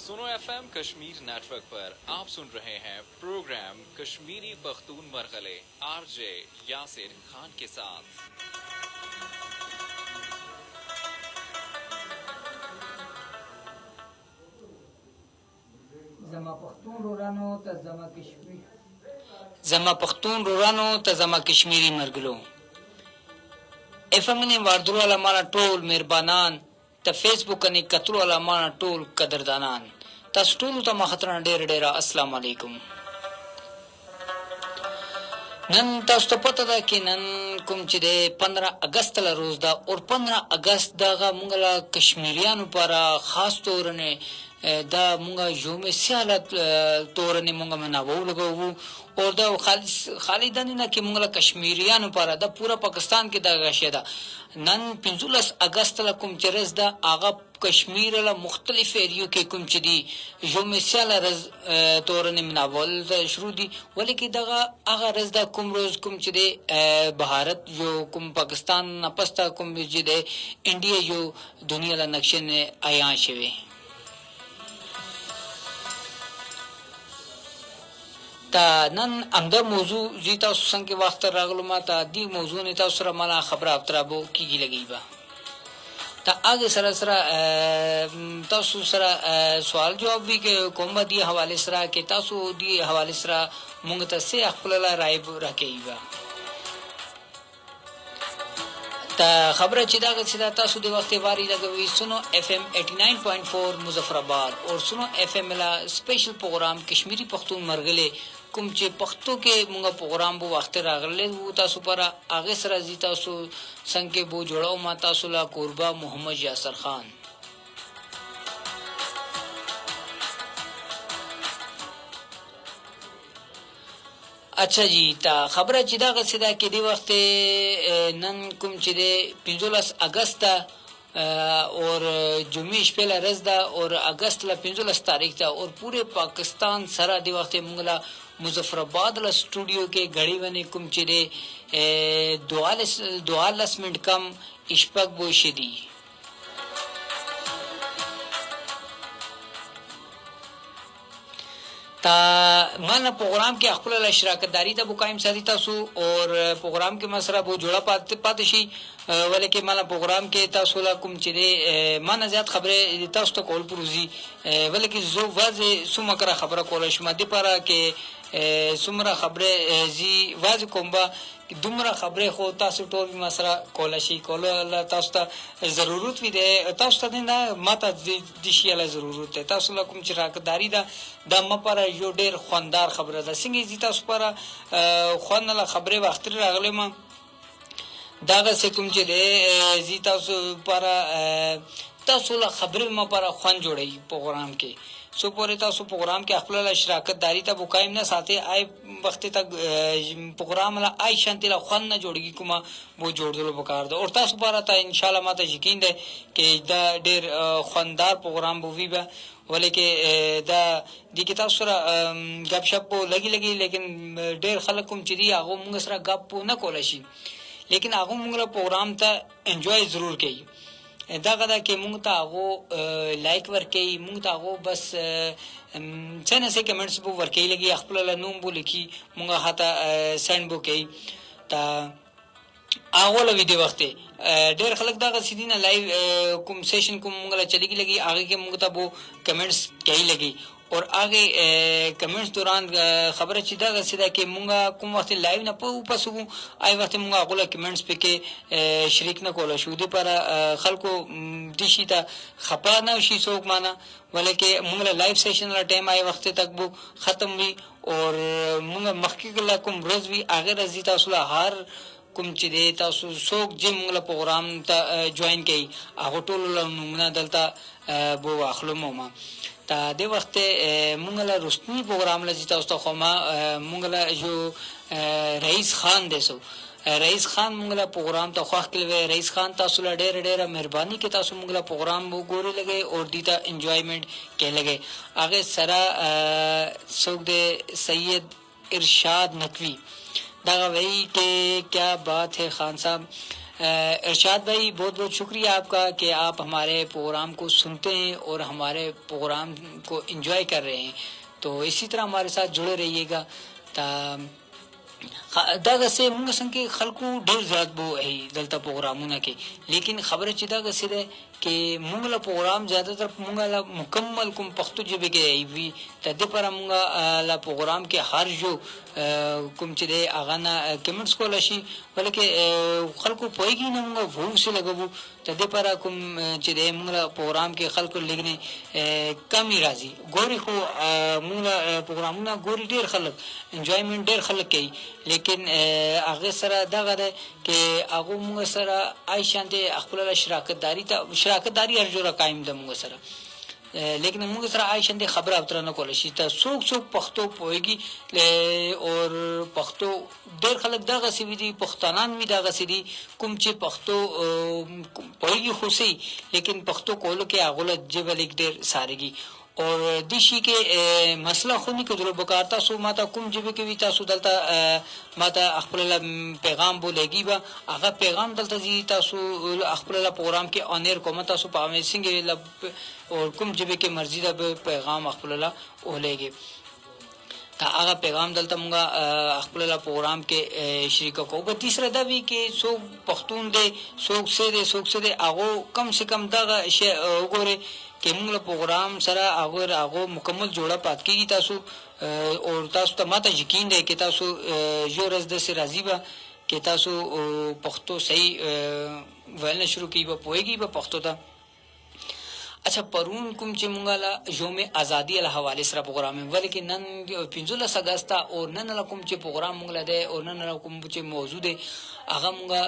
सुनो एफएम कश्मीर नेटवर्क पर आप सुन रहे हैं प्रोग्राम कश्मीरी पख्तून मरगले आरजे यासिर खान के साथ। زما پښتون رورانو ته زما کشمیری مرګلو افمنه واردرو علا مانا ټول مهربانان ته فیسبوک کني کترو علا مانا ټول قدردانان تاسو ټول ته مخاطران ډېر السلام علیکم. نن تاسو ته پته ده کې نن کوم چې د 15 اگست له روز ده او 15 اگست دغه موږ له کشمیریانو لپاره خاص تورنه دا موږ یوم سیالت تورنه موږ مناوو لګو او دا خالدانه نه کې موږ له کشمیریانو لپاره د پورا پاکستان کې دغه شه ده. نن 15 اگست له کوم چې رز ده هغه کشمیر له مختلف ایریو کې کوم چې دی یوم سیالت تورنه مناول شروع دي ولیکي دغه هغه رز ده کوم روز کوم چې دی بھارت جو کوم پاکستان نه پستا کوم چې دی انډیا جو دنیا له نقشې نه آیا شوی. تا نن امده موضوع زی تاسو څنګه وخت راغلو ما ته دی موضوع نه تاسو سره مالا خبره ابترابو کیږي لګی با تا هغه سره تاسو سره سوال جواب وی کې کوم دی حواله سره کې تاسو دی حواله سره مونږ ته سه خپل رائے راکې با تا خبره چې دا چې تاسو د وخت واری لګوي سنو اف ام 89.4 مظفرآباد او سنو اف ام لا سپیشل پروگرام کشمیری پختون مرغله کوم چې پښتو کې موږ پروگرام بو وخت راغله وو تاسو پر هغه سره زی تاسو څنګه بو جوړاو ما تاسو لا قربا محمد یاسر خان. اچھا جی تا خبره چې دا غسیدا کې دی وخت نن کوم چې دی 15 اگست اور جمعې شپه له ورځ ده او اگست له 15 تاریخ ته او پورے پاکستان سره دی وخت موږ لا مظفرآباد له سټوډیو کې غړي ونی کوم چې دی 42 منټ کم اشپک بو شدي تا مانا پروگرام کې خپل شراکت داری ته بو قائم ساتي تاسو اور پروگرام کې مسره بو جوړه پات شي ولیکې مانا پروگرام کې تاسو لا کوم چې دی مانا زیات خبره تاسو ته کول پروزي ولیکې زو واځي سومکره خبره کول شم دي پاره کې سمره خبره زی واځ کومبا دومره خبره خو تاسو ټول مسره کول شي کول تاسو ته ضرورت وي دی تاسو ته نه ماته د شي له ضرورت ته تاسو لا کوم چې راکداري ده د مپاره یو ډیر خوندار خبره ده څنګه زی تاسو پر خوانله خبره وخت راغلی ما داغه کوم چې دی زی تاسو پر تاسو لا خبره مپاره خوان جوړي پروګرام کې سو پورې تاسو پروگرام کې خپل شراکت داری ته بو قائم نه ساتي آی وخت تک پروگرام لا آی شانتی لا خوان نه جوړیږي کومه بو جوړدل وکړ او تاسو لپاره ته ان شاء الله ماته یقین ده کې دا ډیر خوندار پروگرام بو وی به ولیکې دا د کتاب سره غب شپ لګي لیکن ډیر خلک کوم چې دی هغه موږ سره غب نه کول شي لیکن هغه موږ له پروگرام ته انجوای ضرور کوي دا غدا کې مونږ ته هغه لایک ورکړي مونږ ته هغه بس څنګه سه کمنټس بو ورکړي لګي خپل نوم بو لیکي مونږ هاته سند بو کوي تا هغه له ویډیو وخت ډېر خلک دا غسیدینه لایو کوم سیشن کوم مونږ له چلیږي لګي هغه کې مونږ ته بو کمنټس کوي لګي اور آگے کمنٹس دوران خبر چې دا غسیدا کې مونږه کوم وخت لایو نه پسو آی وخت مونږه غوړه کمنټس پکې شریک نه کول شو دي پر خلکو د شي ته خپا نه شي څوک معنا ولکه مونږه لایو سیشن لا ټایم آی وخت تک بو ختم وي اور مونږه مخکې لا کوم روز وی هغه رضی تاسو له هر کوم چې دی تاسو څوک چې مونږ له پروگرام ته جوائن کړي هغه ټول نمونه دلته بو اخلو ما تا د وخت مونږ له رستنی پروگرام لږ تاسو ته خو ما مونږ له جو رئیس خان دیسو رئیس خان مونږ له پروگرام ته خوښ کړی رئیس خان تاسو له ډېر مهرباني کې تاسو مونږ له پروگرام وګورئ لګي او دیتا انجوایمنت کې لګي هغه سره څوک د سید ارشاد نقوی دا وی کہ کیا بات ہے خان صاحب इरशाद भाई, बहुत बहुत शुक्रिया आपका कि आप हमारे प्रोग्राम को सुनते हैं और हमारे प्रोग्राम को एंजॉय कर रहे हैं। तो इसी तरह हमारे साथ जुड़े रहिएगा। दगसे मुंग संके खलकू ढेर ज़्यादा वो है दलता प्रोग्रामों के, लेकिन खबर चिदा गसे दे कि मुंगला प्रोग्राम ज़्यादातर मुंगला मुकम्मल कुम पख्तु जबे के भी तदे पर मुंगला प्रोग्राम के हर जो कुम चिदे आगाना कमेंट्स को लशी बल्कि खलकू पोएगी ना मुंगा भूख से लगबू तदे पर कुम चिदे मुंगला प्रोग्राम के खलकू लिखने कमी राजी गोरी को मुंगला प्रोग्राम ना गोरी ढेर खलक एंजॉयमेंट ढेर खलक के, लेकिन आगे सरा दगा दे कि आगो मुंगा सरा आई शांति अखबला शराकतदारी हर जोरा कायम द मुंगा सरा, लेकिन मुंगा सरा आई शांति खबर अवतरा न कोलशी ता सोक सोक पख्तो पोएगी और पख्तो देर खलक दगा सिविदी पख्तानान भी दगा सिदी कुमचे पख्तो पोएगी खुशी, लेकिन पख्तो कोलो के आगोला जेबलिक देर सारेगी और दिशी के मसला खुनी के जरूर बकारता सो माता कुम जबे के भी तासु दलता माता अखबरला पैगाम बोलेगी बा आगा पैगाम दलता जी तासु अखबरला प्रोग्राम के ऑनर को मता सु पावे सिंह और कुम जबे के मर्जी दा पैगाम अखबरला ओलेगे ता आगा पैगाम दलता मुंगा अखबरला प्रोग्राम के शरीका को तीसरा दा भी के सो पख्तून दे सोक से दे आगो कम से कम दा गोरे के मुंगला प्रोग्राम सरा आगो मुकम्मल जोड़ा पात की तासु और तासु ता माता यकीन दे के तासु जो रजद से राजी बा के तासु पख्तो सही वलना शुरू की बा पोएगी बा पख्तो ता। अच्छा परून कुम चे मुंगाला योम आज़ादी अल हवाले सरा प्रोग्राम है वाले के नन 15 अगस्त और नन ला कुम चे प्रोग्राम मुंगला दे और नन ला कुम चे मौजूद है आगा मुंगा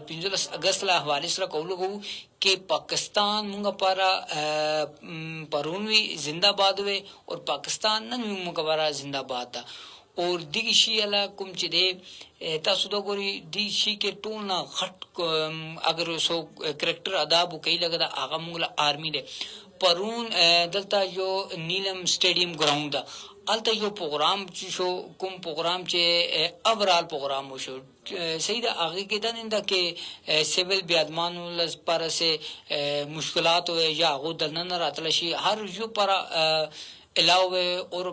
15 अगस्त ला हवाले सरा कौलो गो के पाकिस्तान मुंगा पारा परूनवी जिंदाबाद हुए और पाकिस्तान नन मुंगा पारा जिंदाबाद था और दिगशी अला कुम चे दे तासुदा गोरी दिगशी के टोना खट अगर सो करेक्टर अदा बुकई लगदा आगा मुंगला आर्मी दे परून दलता जो नीलम स्टेडियम ग्राउंड दा अलता जो प्रोग्राम शो कुम प्रोग्राम चे अवराल प्रोग्राम हो शो सही दा आगे के दन इंदा के सिविल बियादमान पर से मुश्किलात हुए या आगो दलना रातलशी हर जो पर इलावे और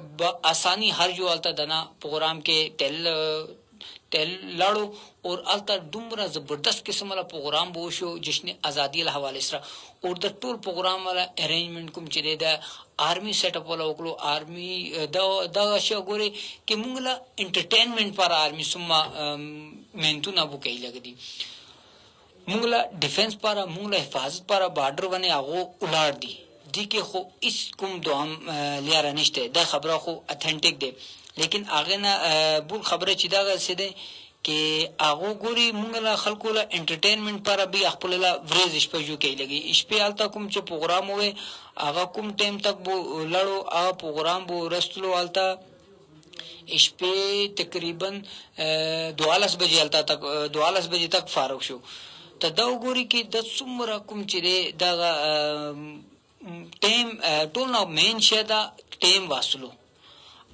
आसानी हर जो अलता दना प्रोग्राम के तेल लाड़ो और अलता दुमरा जबरदस्त किस्म वाला प्रोग्राम बोशो जिसने आज़ादी वाला हवाले सरा और द टोल प्रोग्राम वाला अरेंजमेंट कुम चले दा आर्मी सेटअप वाला ओकलो आर्मी दा अशा गोरे के मुंगला एंटरटेनमेंट पर आर्मी सुम्मा मेंतु ना बुकई लगदी मुंगला डिफेंस पर मुंगला हिफाजत पर बॉर्डर बने आगो उलाड़ दी के खो इस कुम दुआम लिया रनिश्ते दा खबरा खो ऑथेंटिक दे, लेकिन आगे ना बुल खबर चिदा से दे कि आगो गोरी मुंगला खलकोला एंटरटेनमेंट पर अभी अखपलेला व्रेज इस पे जो कही लगी इस पे आलता कुम चे प्रोग्राम हुए आगा कुम टाइम तक वो लड़ो आ प्रोग्राम वो रस्तलो आलता इस पे तकरीबन 12 बजे तक फारूक शो तदा गोरी के 10 उम्र कुम चिरे दागा टेम टोलना मेन शेदा टेम वासलो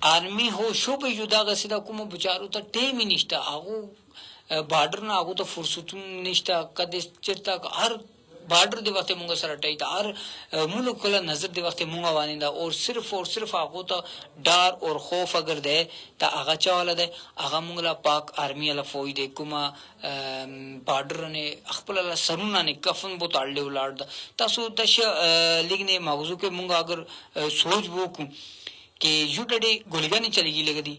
आर्मी हो शो पे जुदा गसिदा कुम बुचारो त टेम ही निष्ठा आगो बॉर्डर ना आगो तो फुर्सतुन निष्ठा कदे चिरता हर बॉर्डर दे वक्ते मुंगा सरा टाई था हर मुल्क कोला नजर दे वक्ते मुंगा वानिंदा और सिर्फ आगो तो डर और खौफ अगर दे ता आगा चावला दे आगा मुंगला पाक आर्मी अला फोई दे कुमा बॉर्डर ने अखपला सरुना ने कफन बो ताड़ले उलाड़ दा तासो दश लिगने मगजू के मुंगा अगर सोच वो कि यू डे गोलियां नहीं चलेगी लगदी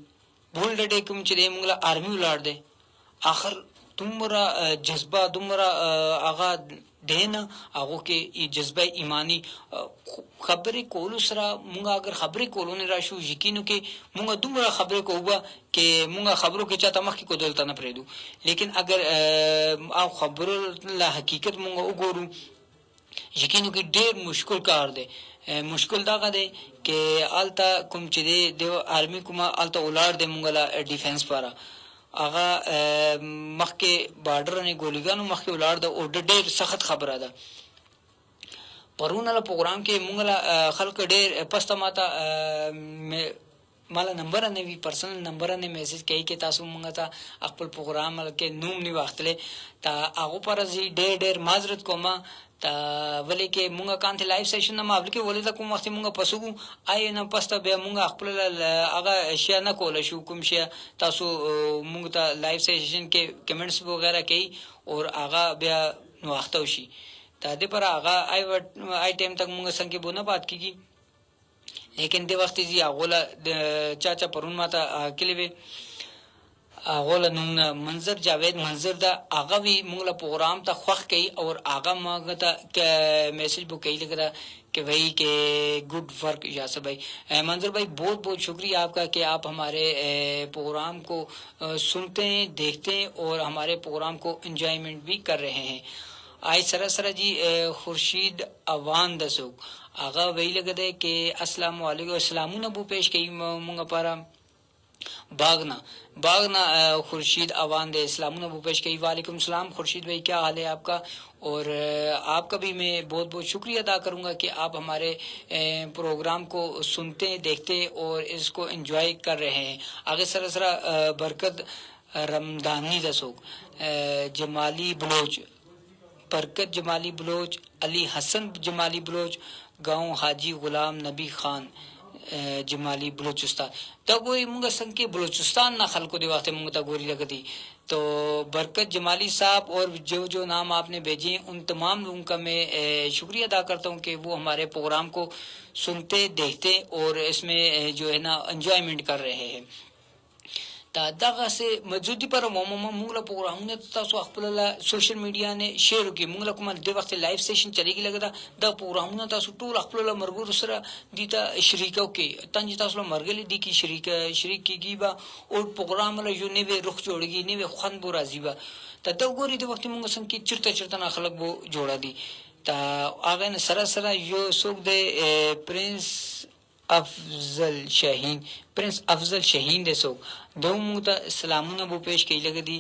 बोल डे कुम चले मुंगला आर्मी उलाड़ दे आखिर तुमरा जज्बा तुमरा आगा देना आगो के ये जज्बा ईमानी खबरे कोलू सरा मुंगा अगर खबरे कोलो ने राशु यकीन के मुंगा तुमरा खबरे को हुआ कि मुंगा खबरों के चाहता मख को दलता न प्रेदू, लेकिन अगर आ खबरों ला हकीकत मुंगा उगोरू यकीन के ढेर मुश्किल कार दे मुश्किल दागा दे के आलता कुम चिदे देव आर्मी कुमा आलता उलाड़ दे मुंगला डिफेंस पारा आगा मख के बॉर्डर ने गोलीगानो मख के उलाड़ दा और ढेर सख्त खबर आदा परून वाला प्रोग्राम के मुंगला खल्क ढेर पस्ता माता مالا نمبر نه وی پرسنل نمبر نه میسج کوي کې تاسو مونږ ته خپل پروګرام کې نوم نه واختله تا هغه پر زی ډېر معذرت کوم تا ولې کې مونږ کانته لایو سیشن نه مابل کې ولې دا کوم وخت مونږ پسوګو آی نه پسته به مونږ خپل هغه اشیا نه کول شو کوم شي تاسو مونږ ته لایو سیشن کې کمنټس وغیرہ کوي او هغه بیا نو واخته شي تا دې پر هغه آی ټایم تک مونږ څنګه بونه بات کیږي لیکن د وخت زی هغه چاچا پرون ماته کلی وی هغه نوم منظر جاوید منظر دا هغه وی موږ له پروګرام ته خوښ کړي او هغه موږ ته میسج بو کوي لګا कि भाई के गुड वर्क यासर भाई मंजर भाई बहुत बहुत शुक्रिया आपका कि आप हमारे प्रोग्राम को सुनते हैं देखते हैं और हमारे प्रोग्राम को एंजॉयमेंट भी कर रहे हैं आई सरा जी खुर्शीद अवान दसोक आगा वही लग दे कि अस्सलाम वालेकुम अस्सलामु नबू पेश कई मुंगा पारा बागना खुर्शीद अवान दे इस्लाम नबू पेश कई वालेकुम सलाम खुर्शीद भाई क्या हाल है आपका और आपका भी मैं बहुत बहुत शुक्रिया अदा करूंगा कि आप हमारे प्रोग्राम को सुनते देखते और इसको एंजॉय कर रहे हैं आगे सरा बरकत रमदानी दसोक जमाली बलोच बरकत जमाली बलोच अली हसन जमाली बलोच गांव हाजी गुलाम नबी खान जमाली बलोचिस्तान ता गोरी मुंगा संके बलोचिस्तान ना खलको दे वक्त मुंगा ता गोरी लगती तो बरकत जमाली साहब और जो नाम आपने भेजे उन तमाम लोगों का मैं शुक्रिया अदा करता हूं कि वो हमारे प्रोग्राम को सुनते देखते और इसमें जो है ना एंजॉयमेंट कर रहे हैं دغه سه موجودی پر موږ له پروګرامونه تاسو خپل سوشل میډیا نه شیر وکي موږ کوم د وخت لایو سیشن چلیږي لګدا د پروګرامونه تاسو ټول خپل مرګور سره د شریکو کې تنج تاسو مرګل دي کې شریک کیږي با او پروګرام له یو نیو روخ جوړیږي نیو خوان بو راځي با ته د ګوري د وخت موږ څنګه چرته نه خلک بو جوړا دي تا هغه سره یو څوک د پرنس افضل شاہین देसो दो मुता सलामुन अबू पेश की लग दी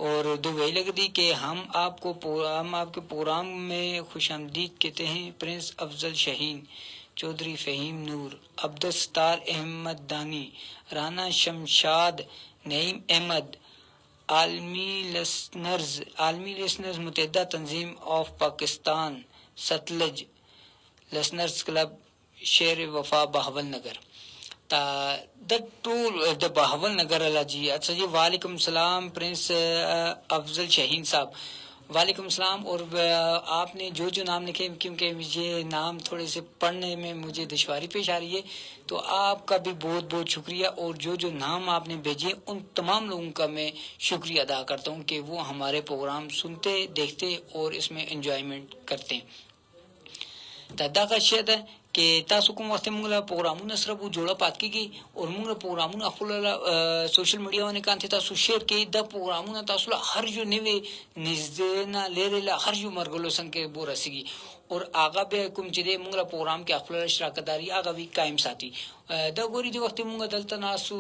और दो वही लग दी कि हम आपके प्रोग्राम में खुशामदीद कहते हैं प्रिंस अफजल शाहीन चौधरी फहीम नूर अब्दुस्तार अहमद दानी राना शमशाद नईम अहमद आलमी लिसनर्स मुतहदा तंजीम ऑफ पाकिस्तान सतलज लिसनर्स क्लब शेर वफा बहावल नगर ता द टूल द बहावल नगर अला जी अच्छा जी वालेकुम सलाम प्रिंस अफजल शाहीन साहब वालेकुम सलाम और आपने जो नाम लिखे क्योंकि ये नाम थोड़े से पढ़ने में मुझे दुश्वारी पेश आ रही है तो आपका भी बहुत बहुत शुक्रिया और जो नाम आपने भेजे उन तमाम लोगों का मैं शुक्रिया अदा करता हूँ कि वो हमारे प्रोग्राम सुनते देखते और इसमें एंजॉयमेंट करते हैं दादा का शेद है कि تاسو کوم وخت موږ له پروګرامونو سره بو جوړه پات کیږي او موږ له پروګرامونو خپل سوشل میډیا باندې کانته تاسو شیر کړئ د پروګرامونو تاسو له هر یو نوې نږدې نه لري له هر یو مرګلو څنګه بو رسیږي और आगा به کوم چې د موږ له پروګرام کې خپل شراکت داری هغه وی قائم ساتي دا ګوري د وخت موږ دلته ناسو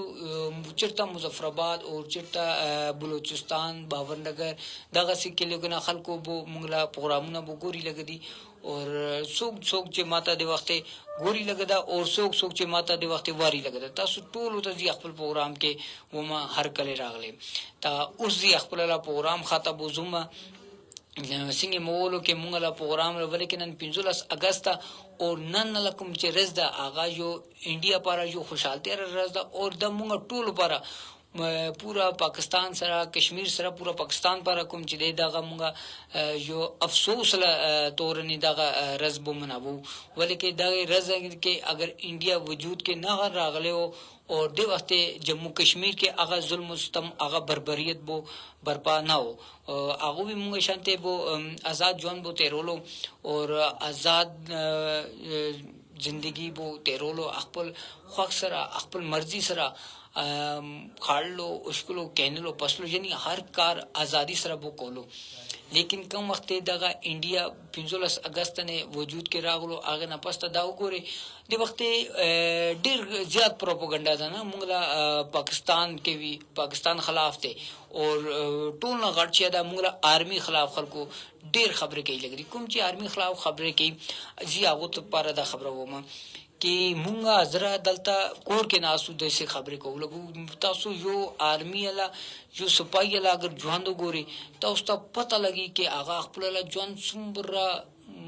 چرته مظفر آباد او چرته بلوچستان باورنګر دغه سکه لګنه خلکو بو موږ له پروګرامونو بو ګوري لګدي और सोक چې ماته د وخت ګوري لګدا او सोक چې ماته د وخت واری لګدا تاسو ټول ته ځي خپل پروګرام کې وما هر کله راغله تا اوس ځي خپل پروګرام خاطب وزما څنګه مولو کې مونږ لا پروګرام ورول کې نن 15 اگست او نن لکم چې رز دا آغا یو انډیا پر یو خوشحالته رز دا اور د مونږ ټول پر पूरा पाकिस्तान सरा कश्मीर सरा पूरा पाकिस्तान पर कोम چې دغه مونږه یو افسوس له تور نه دغه رزب منابو ولیکي دغه رز کې اگر انډیا وجود کې نه راغله او د وخت جموں کشمیر کې هغه ظلم ستم هغه بربریت بو برپا نه او هغه به مونږ شانته بو آزاد جون بو تیرولو اور آزاد زندگی بو تیرولو خپل خوښ سره خپل مرزي سره खाड़लो उश्कलो कहनलो पसलो यानी हर कार आज़ादी सरा बो कोलो लेकिन कम वक्त दगा इंडिया 15 अगस्त ने वजूद के रागलो आगे न पस्ता दाव गोरे दे वक्त डेर ज्यादा प्रोपोगंडा था ना मुंगला पाकिस्तान के भी पाकिस्तान खिलाफ थे और टोल ना गड़चिया दा मुंगला आर्मी खिलाफ खल को डेर खबरें कही लग रही कुम ची आर्मी खिलाफ खबरें कही जी आगो तो पारा दा खबर वो मां کې مونږه زره دلته کور کې ناسو د څه خبرې کوو تاسو یو آرمی الا یو سپای الا اگر ژوند وګوري تاسو ته پته لګي کې هغه خپل ژوند څومره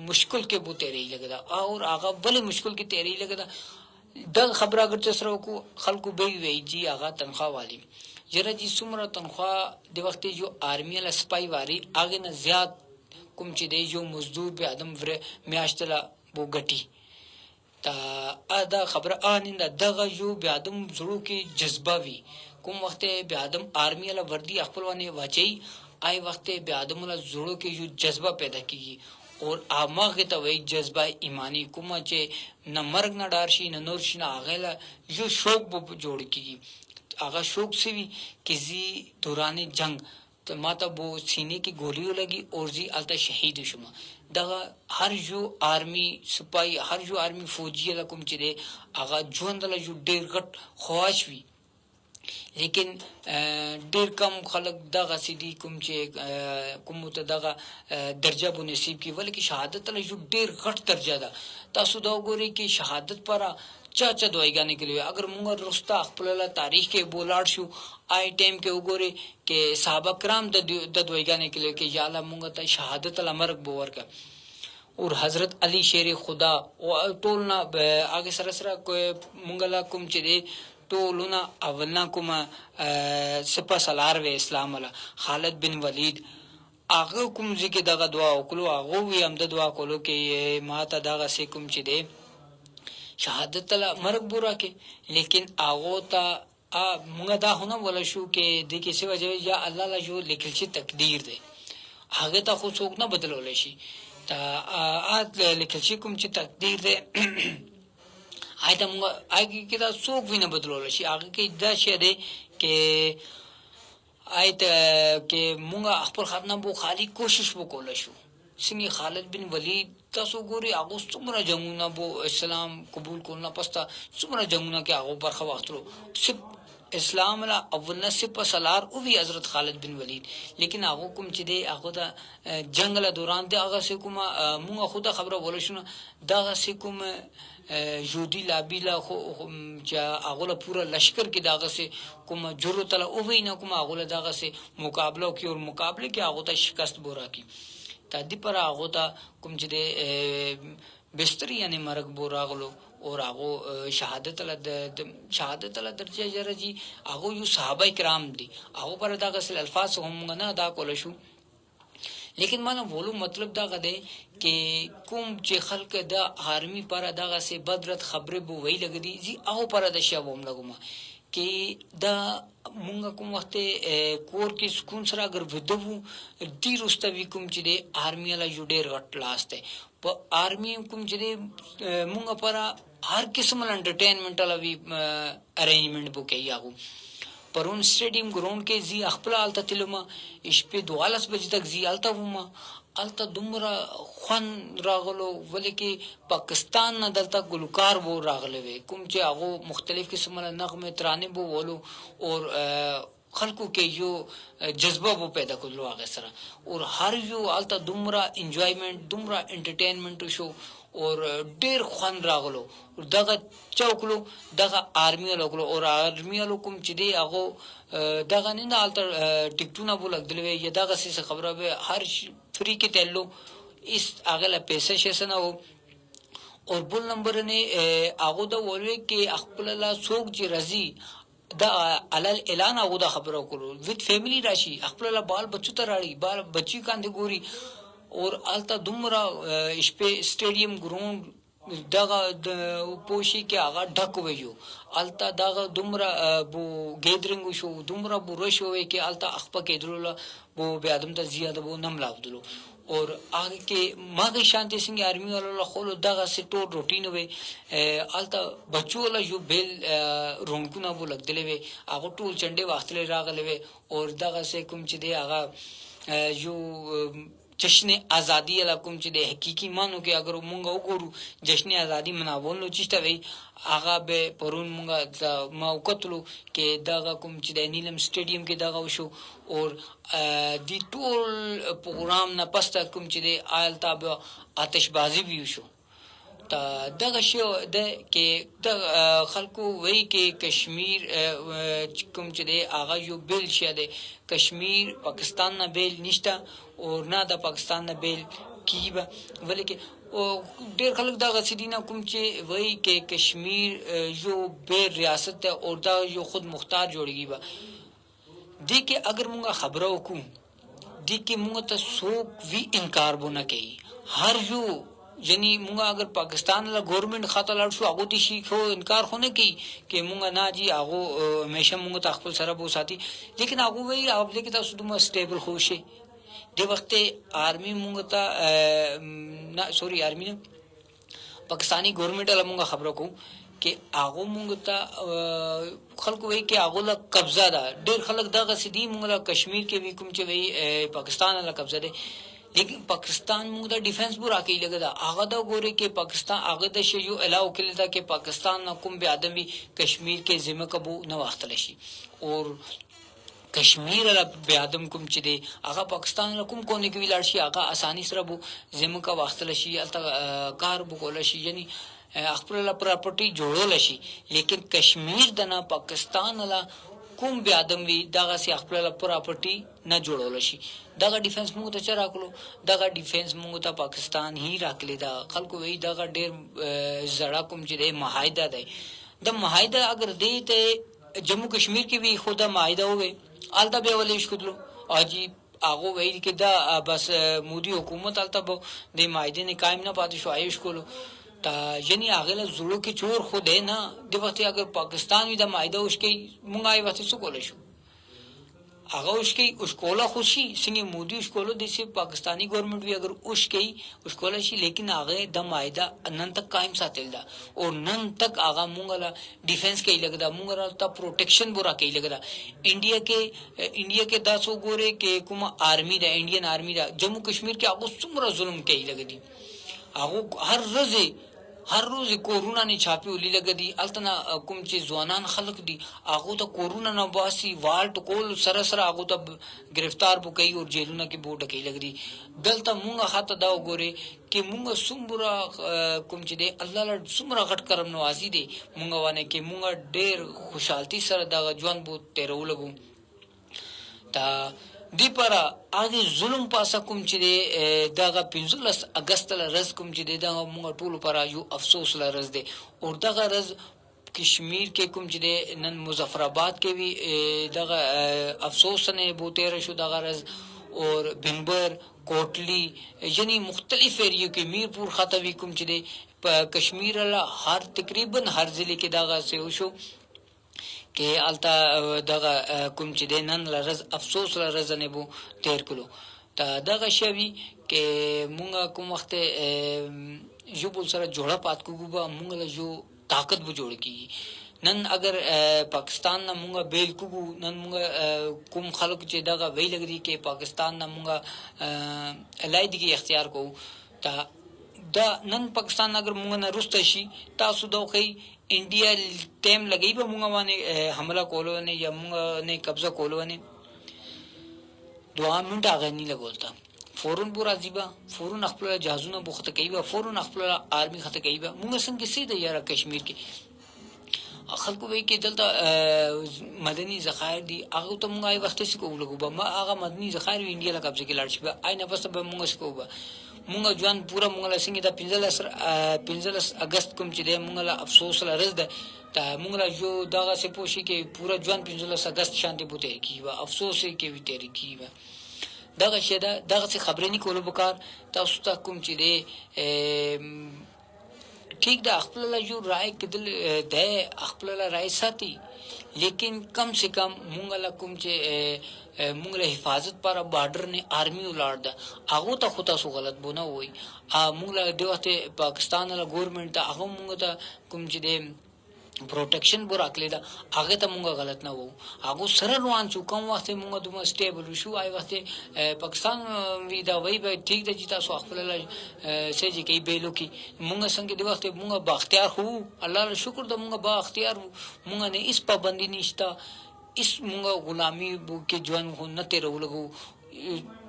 مشکل کې بو تیری لګدا او هغه بل مشکل کې تیری لګدا د خبره اگر چې سره کو خلکو به وی جی هغه تنخواه والی جره جی څومره تنخواه د وخت یو آرمی الا سپای واری هغه نه زیات کوم چې د یو مزدور به ادم ور میاشتله بو ګټي تا دا خبره اننده دغه یو بیا ادم زړو کې جذبه وي کوم وخت بیا ادم آرمی له وردی خپلونه واچي آی وخت بیا ادم له زړو کې یو جذبه پیدا کیږي اور اماغه ته وی جذبه ایمانی کومه چې نه مرګ نه ډار شي نه نور شي نه هغه یو شوق به جوړ کیږي هغه شوق سوي چې زی دوران جنگ ته ماته بو سینې کې ګولیو لګي اور زی الته شهید شوم دغه هر یو آرمی سپای هر یو آرمی فوجي لکم چې دی هغه ژوند له یو ډیر غټ خواش وي لیکن ډیر کم خلک دغه سیدی کوم چې کوم ته دغه درجه بو نصیب کی ولکه شهادت له یو ډیر غټ درجه ده تاسو دا وګورئ کې شهادت پر چا دویګانې کړي اگر موږ رستا خپل تاریخ کې بولاړ شو آی ټیم کې وګورئ کې صحابه کرام د دویګانې کړي کې یا الله موږ ته شهادت الامر بو ورکا اور حضرت علی شیر خدا او ټولنا هغه سره سره موږ لا کوم چې دی ټولنا اولنا کوم سپه سالار و اسلام الله خالد بن ولید هغه کوم ځکه دغه دعا وکړو هغه وی هم د دعا کولو کې ما ته دغه سې کوم چې دی شهادت له مرګ بورا کې لیکن هغه ته موږ دا هونه ولا شو کې د کې څه وجه یا الله لا جو لیکل شي تقدیر دی هغه ته خو څوک نه بدلول شي تا لیکل شي کوم چې تقدیر دی آیته موږ هغه کې دا څوک وینه بدلول شي هغه کې دا شه دی کې آیته کې موږ خپل خدمت بو خالی کوشش وکول شو څنګه خالد بن ولید تاسو ګوري هغه څومره جنگونه بو اسلام قبول کولنه پستا څومره جنگونه کې هغه برخه واخلو اسلام لا اول نصب سالار او وی حضرت خالد بن ولید لیکن هغه کوم چې دی هغه د جنگ له دوران دی هغه سه کوم موږ خود خبره ولښنه دغه سه کوم جودی لابیلا خو چې هغه له پورا لشکر کې دغه سه کوم جرأت له او وی نه کوم هغه دغه سه مقابله کې او مقابله کې هغه ته شکست بورا کی تادی پر هغه ته کوم چې دی بستر یعنی مرګ بوراغلو اور هغه شهادت له درجه جرجی هغه یو صحابه کرام دي هغه پر دا غسل الفاظ هم نه ادا کول شو لیکن مانه بولو مطلب دا غده کې کوم چې خلک د آرمی پر دا غسه بدرت خبره بو وی لګدي زی هغه پر د شوم لګما کې دا مونږ کوم وخت کور کې سکون سره اگر ودو ډیر واستوي کوم چې د آرمی له جوړ غټ لاس ته په آرمی کوم چې مونږ پر هر قسم انټرټینمنټ لوي ارینجمنٹ بو کوي هغه پرون سټیډیم ګراوند کې زی خپل الته تلما شپې 12 بجې تک زی الته ومه الته دومره خون راغلو ولکه پاکستان نه دلته ګلوکار وو راغلي وي کوم چې هغه مختلف قسمه نغمه ترانه بو ولو اور خلکو کې یو جذبه وو پیدا کولو هغه سره اور هر یو الته دومره انجوایمنت دومره انټرټینمنت شو اور ډیر خوان راغلو دغه چوکلو دغه آرمی لوکلو اور آرمی لوکم چې دی هغه دغه نه الته ټیکټونه بولګدلوي یا دغه څه خبره به هر فری کې تللو اس هغه له پیسې شسنه اور بل نمبر نه هغه د ولوي کې خپل لا څوک چې رضی دا علل اعلان هغه د خبرو کولو وذ فیملی راشي خپل لا بال بچو ته راړي بال بچی کاندې ګوري اور الته دومره شپې سټیډیم ګراوند دغه پوشي کې هغه ډک ویو الته دغه دومره بو ګیدرینګ شو دومره بو رشو وی کې الته اخپه کېدل بو بیا دم ته زیاده بو نم لاودلو اور هغه کې ماګه شانتي سنگ آرمی ولا خلو دغه سټور روټین وی الته بچو له یو بیل رونکونه بو لګدلې وی هغه ټول چنډه واختلې راغلې وی اور دغه سه کوم چې دی هغه یو جشن ازادي لکم چې د حقيقي مانو کې اگر مونږ وګورو جشن ازادي مناولو چشته وي هغه به پرون مونږه موقتلو کې دغه کوم چې د نیلم سټیډیم کې دغه وشو اور دی ټول پروګرام نه پسته کوم چې د آل تابع آتش بازی وی شو تا دغه شی د کې د خلکو وی کې کشمیر کوم چې دی هغه یو بیل شه دی کشمیر پاکستان نه بیل نشته او نه د پاکستان نه بیل کیبه ولیکي او ډېر خلک دغه سیدینه کوم چې وی کې کشمیر یو بیل ریاست ده او دا یو خود مختار جوړیږي به دې کې اگر مونږه خبره وکړو دې کې مونږ ته څوک وی انکار بونه کوي هر یو یعنی مونږ اگر پاکستان له گورنمنت خاطر لړ شو هغه دي شي خو انکار خونه کوي چې مونږ نه جی هغه همیشه مونږ ته خپل سره بو ساتي لیکن هغه وی هغه کې تاسو دومره سټیبل خوشي د وخت آرمی مونږ ته نه سوري آرمی نه پاکستانی گورنمنت له مونږ خبرو کو چې هغه مونږ ته خلکو وی کې هغه له قبضه ده ډېر خلک دغه سدي مونږ له کشمیر کې وی کوم چې وی پاکستان له قبضه ده لیکن پاکستان مونږ د ډیفنس بو راکې لګا هغه دا ګوري کې پاکستان هغه د شیو الاو کړل دا کې پاکستان کوم به ادمي کشمیر کې ذمہ کبو نه واختل شي او کشمیر له به ادم کوم چې دی هغه پاکستان له کوم کونه کې ویل شي هغه اساني سره بو ذمہ کا واختل شي الته کار بو کول شي یعنی خپل پراپرټي جوړول شي لیکن کشمیر د نه پاکستان له کوم به ادم وی دغه سي خپل پراپرټي نه جوړول شي دغه ډیفنس موږ ته چا راکلو دغه ډیفنس موږ ته پاکستان هی راکلی دا خلکو وی دغه ډیر زړه کوم چې د معاهده دی د معاهده اگر دی ته جموں کشمیر کې وی خود معاهده وي الته به ولې شکلو اجي هغه وی کې دا بس مودي حکومت الته د معاهده نه قائم نه پاتې شو عايش کولو تا یعنی هغه له زړه کې چور خو دی نه د وخت اگر پاکستان وي د معاهده اوس کې مونږه یې وخت څه کول شو هغه اوس کې اوس کوله خوشي څنګه مودي اوس کولو د سی پاکستانی گورنمنت وی اگر اوس کې اوس کوله شي لیکن هغه د معاهده نن تک قائم ساتل دا او نن تک هغه مونږه لا ډیفنس کې لګدا مونږه ته پروټیکشن بورا کې لګدا انډیا کې تاسو ګوره کې کوم آرمی دا انډین آرمی دا جموں کشمیر کې هغه څومره ظلم کوي لګدي هغه هر روز کورونا نه چاپی ولې لګدي التنا کوم چې ځوانان خلق دي هغه ته کورونا نه باسي والټ کول سره سره هغه ته گرفتار بو کوي او جیلونه کې بوټ کوي لګدي دلته مونږه خاطه دا وګوري کې مونږه سمبره کوم چې دی الله له سمره غټ کرم نوازي دي مونږه ونه کې مونږه ډېر خوشحالتي سره دا ژوند بو تیرو لګو تا دی پر هغه ظلم پاسه کوم چې دغه 15 اگست لرز کوم چې دغه موږ ټول پر یو افسوس لرز دی او دغه رز کشمیر کې کوم چې نن مظفر آباد کې وی دغه افسوس نه بوتیر شو دغه رز اور بنبر کوټلی یعنی مختلف ایریو کې میرپور خطوی کوم چې کشمیر له هر تقریبا هر ضلع کې دغه سه شو کې التا دغه کوم چې نن لرز افسوس لرز نه بو تیر کړو تا دغه شوی کې مونږه کوم وخت یو بل سره جوړه پات کوو به مونږ له جو طاقت به جوړ کی نن اگر پاکستان نه مونږه بیل کوو نن مونږه کوم خلک چې دغه وی لګري کې پاکستان نه مونږه علایدګي اختیار کوو تا دا نن پاکستان اگر مونږ نه رسته شي تاسو دوی انډیا ټیم لګي به مونږ باندې حمله کولو نه یا مونږ نه قبضه کولو نه 2 منټه هغه نه لګولتا فورن پورا ځيبا فورن خپل جهازونه بوخته کوي فورن خپل آرمي خته کوي مونږ څنګه سیده یاره کشمیر کې خلکو وی کې دلته مدني ذخایر دي هغه ته مونږه وخت څه کوو لګو ما هغه مدني ذخایر انډیا له قبضه کې لاړ شي آینه پس به مونږ څه کوو مونږ ځوان پورا مونږ له څنګه د 15 اگست کوم چې د مونږ له افسوس لرز ده ته مونږ له جو دغه څه پوښي کې پورا ځوان 15 اگست شانتي بوته کیوا افسوس کې وی تیری کیوا دغه شه دغه څه خبرې نه کولو بکار تاسو ته کوم چې د ٹھیک دا خپل له جو رائے کدل د خپل له رائے ساتي لیکن کم سے کم مونږ له کوم چې مونږ له حفاظت پر بارډر نه آرمي ولاړ ده هغه ته خو تاسو غلط بونه وای مونږ له دغه پاکستان له ګورنمنت ته هغه مونږ ته کوم چې د پروټیکشن بو راکلی دا هغه ته مونږ غلط نه وو هغه سره روان شو کوم وخت مونږ دومره سټیبل شو آی وخت پاکستان وی دا وای به ٹھیک ده چې تاسو خپل له سېجی کې بیلو کې مونږ څنګه د وخت مونږ با اختیار هو الله له شکر د مونږ با اختیار مونږ نه اس پابندی نشتا اس مونږ غلامی بو کې ځوان هو نه تیر ولګو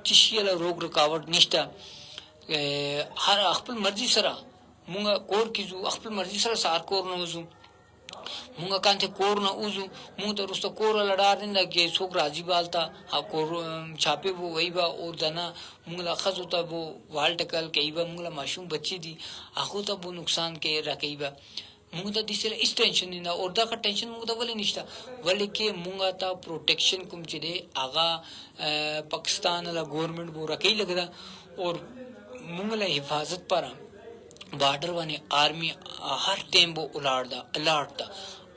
چې شیله روغ رکاوټ نشتا هر خپل مرزي سره مونږ کور کې ځو خپل مرضي سره سار کور نه وځو مونږ کانته کور نه وځو مونږ ته رسته کور لړار نه کې څوک راځي بالتا ها کور چاپه وو ویبا اور دنا مونږ لا خزو ته وو وال ټکل کیبا مونږ لا ماشوم بچی دي هغه ته وو نقصان کې راکېبا مونږ ته د سره اس ټینشن نه اور دا کا ټینشن مونږ ته ولې نشته ولې کې مونږ ته پروټیکشن کوم چې دی اغا پاکستان لا گورنمنٹ بو راکې لګدا اور مونږ له حفاظت پر بارډر باندې آرمي هر ټیم بو الارټ دا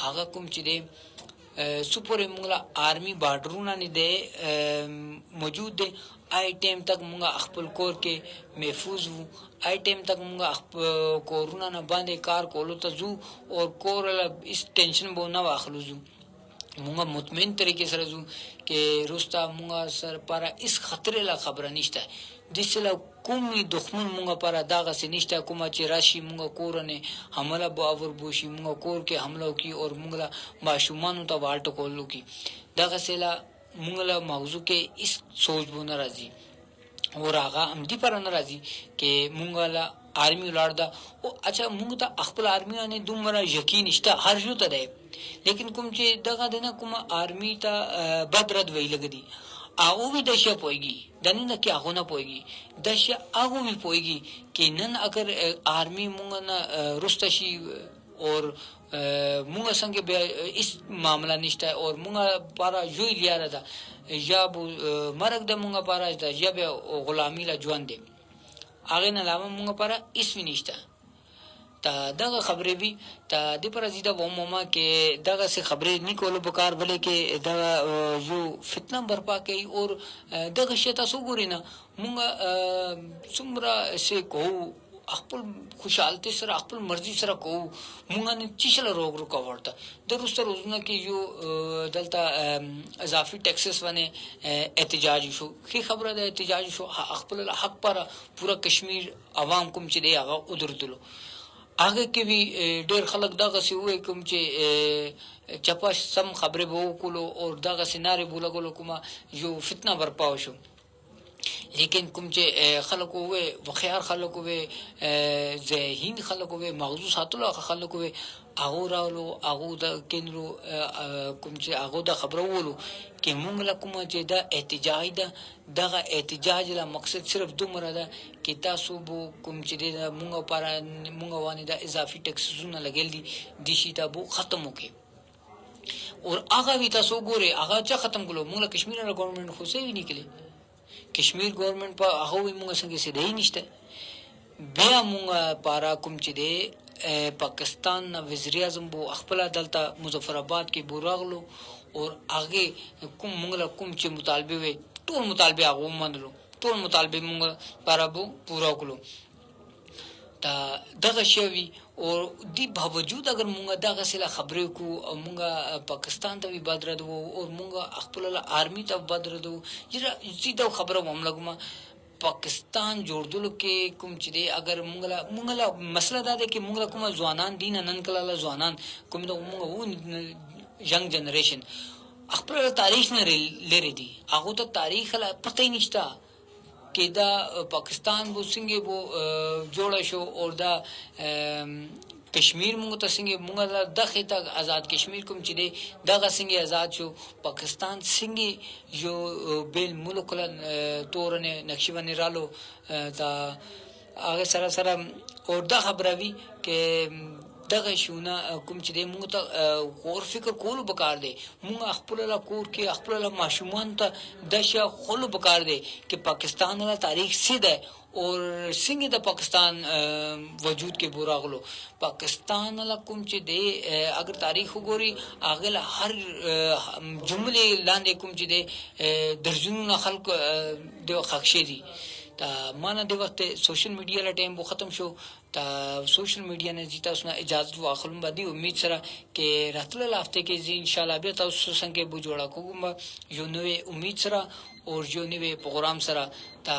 هغه کوم چې دی سپور مونږه آرمي بارډرونه نه دی موجود دی آی ټیم تک مونږه خپل کور کې محفوظ وو آی ټیم تک مونږه کورونه نه باندې کار کولو ته ځو او کور له اس ټینشن بو نه واخلو ځو مونږه مطمئن طریقې سره ځو کې روستا مونږه سر پر اس خطر لا خبره نشته دسله کومي دښمن مونږه پر داغه سنشته کومه چې راشي مونږه کورنه حمله باور بوشي مونږه کور کې حمله وکي او مونږه ماشومان ته والټ کولو کی داغه سلا مونږه موضوع کې اس سوچ بو ناراضي اور هغه هم دي پر ناراضي کې مونږه لا آرمي ولړدا او اچھا مونږ ته خپل آرمي نه دومره یقین نشته هر یو ته دی لیکن کوم چې دغه دنه کوم آرمي ته بدرد وی لګدي هغه وی د شي پويږي دنه کې هغه نه پويږي د شي هغه وی پويږي کې نن اگر آرمي مونږ نه رستشي اور مونږ څنګه به اس معاملہ نشته اور مونږ پارا یو لیار ده یا مرګ د مونږ پارا ده یا به غلامی لا ژوند دي هغه نه علاوه مونږ پارا اس نشته تا دغه خبرې وی ته د پر ازیده و موما کې دغه څه خبرې نکولو بکار بلې کې دغه یو فتنه برپا کوي او دغه شته سو ګورینه مونږ څومره سه کو خپل خوشحالته سره خپل مرزي سره کو مونږ نه چیشل روغ رو کورته درسته روزونه کې یو دلته اضافي ټیکسز باندې احتجاج شو کی خبره ده احتجاج شو خپل حق پر پورا کشمیر عوام کوم چې دی هغه ودرتلو هغه کې وی ډېر خلک دغه سی وې کوم چې چپا سم خبره وو کولو او دغه سيناري بوله کومه یو فتنه برپاو شو لیکن کوم چې خلکو وې وخيار خلکو وې ذهین خلکو وې موضوع ساتلو خلکو وې هغه راولو هغه د کینرو کوم چې هغه د خبرو ولو کې مونږ له کوم چې دا احتجاج ده دغه احتجاج له مقصد صرف دومره ده کې تاسو بو کوم چې مونږ لپاره مونږ باندې د اضافي ټیکسونه لګل دي د شي ته بو ختم وکړي اور هغه وی تاسو ګوره هغه چې ختم کړو مونږ له کشمیر له ګورنمنت خو سې نکړي کشمیر ګورنمنت په هغه مونږ څنګه سي دی نشته بیا مونږ پارا کوم چې دی پاکستان وزیر اعظم بو خپل دلته مظفر آباد کې بوراغلو اور هغه کوم مونږ له کوم چې مطالبه وي ټول مطالبه هغه منلو ټول مطالبه مونږ پارا بو پورا کړو تا دغه شوی او دی باوجود اگر مونږه دغه سره خبرې کو او مونږه پاکستان ته بدر دو او مونږه خپل آرمي ته بدر دو یره خبره وملګما پاکستان جوړدلو کې کوم چې دی اگر مونږه مسله دا ده کې مونږه کوم ځوانان دین نن کله ځوانان کوم د مونږه و ینګ جنریشن خپل تاریخ نه لري دي هغه ته تاریخ لا پته نشته کې دا پاکستان بو څنګه بو جوړ شو او دا کشمیر مونږ ته څنګه مونږ دغه ته آزاد کشمیر کوم چې دی دغه څنګه آزاد شو پاکستان څنګه یو بیل ملک له تورنه نقشبانی رالو دا هغه سره او دا خبروي کې دغه شونه کوم چې د موږ ته غور فکر کولو بکار دی موږ خپل لا کور کې خپل لا ماشومان ته دشه خلو بکار دی چې پاکستان له تاریخ سیده اور څنګه د پاکستان وجود کې بوراغلو پاکستان له کوم چې دی اگر تاریخ وګوري هغه هر جمله لاندې کوم چې دی درجنونه خلق د خښې دي تا مانه د وخت سوشل میډیا له ټایم بو ختم شو تا سوشل میډیا نه جیتا اسنه اجازه واخلم باندې امید سره کې راتله لافته کې زی ان شاء الله به تاسو څنګه بو جوړا کوم یو نوې امید سره او یو نوې پروګرام سره تا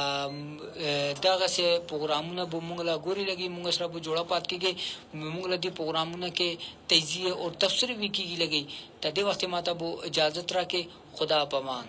دغه سه پروګرامونه به موږ لا ګوري لګي موږ سره بو جوړا پات کېږي موږ له دې پروګرامونه کې تجزیه او تفسیر وکړي لګي ته د وخت ماته بو اجازه ترا کې خدا پامان